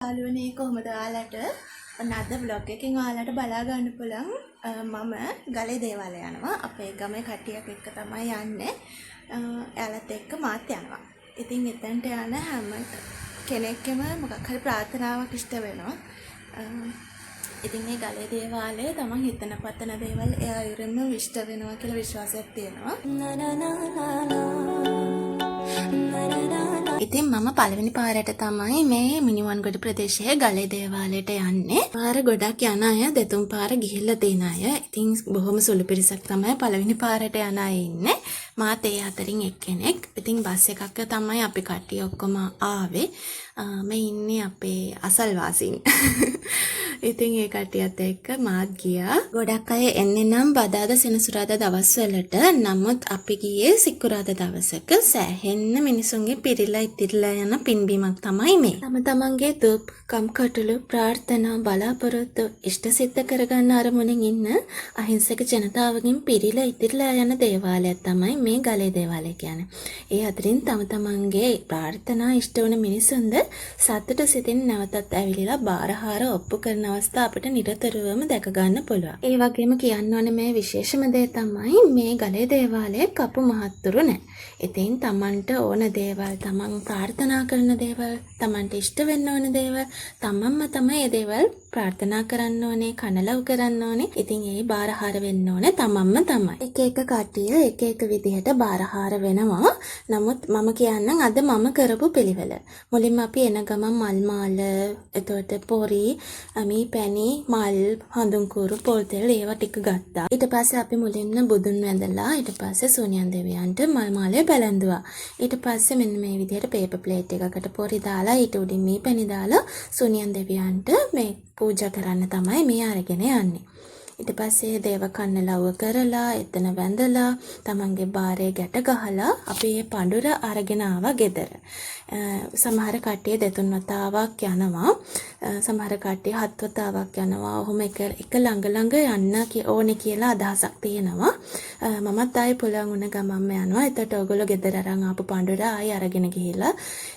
යාළුවනේ කොහොමද ඔයාලට ඔන්න අද vlog එකකින් ඔයාලට බලා ගන්න පුළුවන් මම ගලේ දේවාලය යනවා අපේ ගමේ කට්ටියක් එක්ක තමයි යන්නේ එයාලත් එක්ක මාත් යනවා ඉතින් එතනට යන හැම කෙනෙක්ගේම මොකක් හරි ප්‍රාර්ථනාවක් ඉෂ්ට වෙනවා ඉතින් මේ ගලේ දේවාලය තමන් හිතන පතන දේවල් එයා ඉරෙම ඉෂ්ට වෙනවා කියලා විශ්වාසයක් තියෙනවා ඉතින් මම පළවෙනි පාරට තමයි මේ මිනිවන්ගොඩ ප්‍රදේශයේ ගලේ දේවාලයට යන්නේ. පාර ගොඩක් යන අය දෙතුන් පාර ගිහිල්ලා තියෙන අය. ඉතින් බොහොම සුළු පිරිසක් තමයි පළවෙනි පාරට යන අය ඉන්නේ. මාත් ඒ අතරින් එක්කෙනෙක්. ඉතින් බස් එකක් තමයි අපි කට්ටිය ඔක්කොම ආවේ. මේ ඉන්නේ අපේ අසල්වාසීන්. ඉතින් ඒ කට්ටියත් එක්ක මාත් ගියා. ගොඩක් අය එන්නේ නම් බදාදා සෙනසුරාදා දවස්වලට. නමුත් අපි ගියේ සිකුරාදා දවසක සෑහෙන්න මිනිසුන්ගේ පිරිලා ඉතිරිලා යන පින්බීමක් තමයි මේ. තම තමන්ගේ දුක්, කම්කටොළු, ප්‍රාර්ථනා, බලාපොරොත්තු ඉෂ්ට සිද්ධ කරගන්න අරමුණින් ඉන්න අහිංසක ජනතාවගෙන් පිරිලා ඉතිරිලා යන දේවාලයක් තමයි මේ ගලේ දේවාලය කියන්නේ. ඒ අතරින් තම තමන්ගේ ප්‍රාර්ථනා ඉෂ්ට වුණ මිනිසුන්ද සතුට සිතින් නැවතත් ඇවිලිලා බාරහාර ඔප්පු කරන අවස්ථා අපිට නිරතුරුවම දැක ගන්න පුළුවන්. ඒ වගේම කියන්න ඕනේ මේ විශේෂම දේ තමයි මේ ගලේ දේවාලයේ කපු මහත්තුරු නැහැ. ඉතින් තමන්ට ඕන දේවල්, තමන් ප්‍රාර්ථනා කරන දේවල්, තමන්ට ඉෂ්ට වෙන්න ඕන දේවල්, තමන්ම තමයි ඒ දේවල් ප්‍රාර්ථනා කරන්න ඕනේ, කනලව් කරන්න ඕනේ. ඉතින් ඒ බාරහාර වෙන්න ඕනේ තමන්ම තමයි. එක එක කට්ටිය එක එක විදිහට බාරහාර වෙනවා. නමුත් මම කියන්නම් අද මම කරපු පිළිවෙල. මුලින්ම අපි එන ගමන් මල් මාල, එතකොට පොරි, මී පැණි, මල්, හඳුන් කුරු, පොල් තෙල් ඒවා ටික ගත්තා. ඊට පස්සේ අපි මුලින්ම බුදුන් වැඳලා ඊට පස්සේ සෝනියන් දෙවියන්ට මල් මාලේ බැලඳුවා. ඊට පස්සේ මෙන්න මේ විදිහට පේපර් ප්ලේට් එකකට පොරි දාලා ඊට උඩින් මී පැණි දාලා සෝනියන් දෙවියන්ට මේ පූජා කරන්න තමයි මේ අරගෙන යන්නේ. ඊට පස්සේ දේව කන්නලව්ව කරලා එතන වැඳලා තමන්ගේ බාරේ ගැට ගහලා අපි මේ පඳුර අරගෙන ආවා ගෙදර. සමහර කට්ටිය දෙතුන් වතාවක් යනවා. සමහර කට්ටිය හත් වතාවක් යනවා. ඔහොම එක ළඟ ළඟ යන්න ඕනේ කියලා අදහසක් තියෙනවා. මමත් ආයේ පුළුවන් වුණ ගමන්ම යනවා. එතකොට ඔයගොල්ලෝ ගෙදර අරන් ආපු පඳුර ආයේ අරගෙන ගිහිල්ලා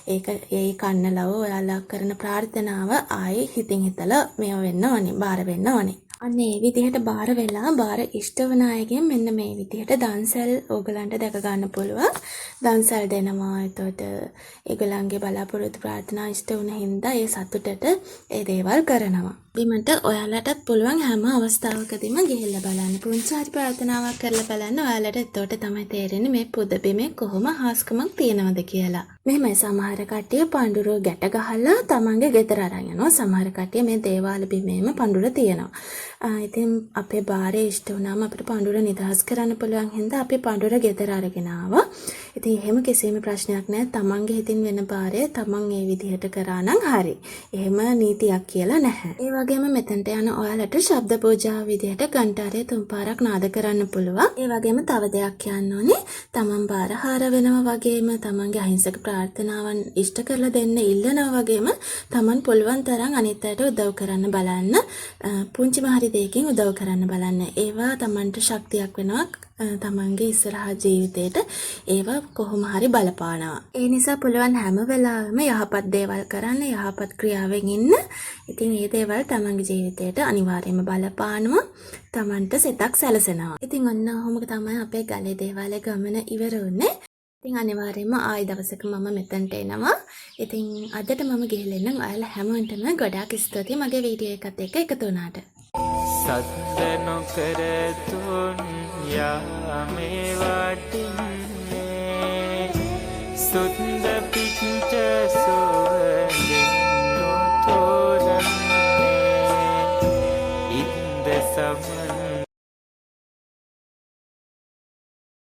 ඒ කන්නලව ඔයාලා කරන ප්‍රාර්ථනාව ආයේ හිතින් හිතලා මේව වෙන්න ඕනේ, බාර වෙන්න ඕනේ. අන්න ඒ විදිහට බාර වෙලා බාර ඉෂ්ට වන අයගෙන් මෙන්න මේ විදිහට දන්සල් ඕගලන්ට දැක ගන්න පුළුවන්. දන්සල් දෙනවා. එතකොට ඒගොල්ලන්ගේ බලාපොරොත්තු ප්‍රාර්ථනා ඉෂ්ට වුණ හින්දා ඒ සතුටට ඒ දේවල් කරනවා. බිමට ඔයාලටත් පුළුවන් හැම අවස්ථාවකදීම ගිහිල්ලා බලන්න. පුංචි හරි ප්‍රාර්ථනාවක් කරලා බලන්න. ඔයාලට එතකොට තමයි තේරෙන්නේ මේ පුද බිමේ කොහොම හාස්කමක් තියෙනවද කියලා. මෙහෙමයි සමහර කට්ටිය පඳුර ගැට ගහලා තමන්ගේ ගෙදර අරන් යනවා. සමහර කට්ටිය මේ දේවාල බිමේම පඳුර තියනවා. ඉතින් අපේ බාරේ ඉෂ්ට වුණාම අපිට පඳුර නිදහස් කරන්න පුළුවන් හින්දා අපි පඳුර ගෙදර අරගෙන ආවා. ඉතින් එහෙම කිසිම ප්‍රශ්නයක් නැහැ. තමන්ගේ හිතින් වෙන බාරේ තමන් මේ විදිහට කරා නම් හරි. එහෙම නීතියක් කියලා නැහැ. ඒ වගේම මෙතනට යන ඔයාලට ශබ්ද පූජා විදිහට ඝන්ටාරය 3 පාරක් නාද කරන්න පුළුවන්. ඒ වගේම තව දෙයක් කියන්න ඕනේ. තමන් බාරහාර වෙනවා වගේම තමන්ගේ අහිංසක ප්‍රාර්ථනාවන් ඉෂ්ට කරලා දෙන්න ඉල්ලනවා වගේම තමන් පුළුවන් තරම් අනිත් අයට උදව් කරන්න බලන්න. පුංචිම හරි දෙයකින් උදව් කරන්න බලන්න. ඒවා තමන්ට ශක්තියක් වෙනවා. තමන්ගේ ඉස්සරහා ජීවිතේට ඒවා කොහොම හරි බලපානවා. ඒ නිසා පුළුවන් හැම වෙලාවෙම යහපත් දේවල් කරන්න, යහපත් ක්‍රියාවෙන් ඉන්න. ඉතින් මේ දේවල් තමන්ගේ ජීවිතේට අනිවාර්යයෙන්ම බලපානවා. තමන්ට සිතක් සැලසෙනවා. ඉතින් ඔන්න ඔහොම තමයි අපේ ගලේ දේවාලයේ ගමන ඉවර වුනේ. ඉතින් අනිවාර්යයෙන්ම ආයි දවසක මම මෙතනට එනවා. ඉතින් අදට මම ගිහලා එන්නම්. ඔයාලා හැමෝටම ගොඩාක් ස්තුතියි මගේ වීඩියෝ එකත් එක්ක එකතු වුණාට. සද්ද නොකර තුන් යාමේ වටින්නේ සුන්ද පිට සුවඳින් නොතෝරන්නේ ඉන්ද සම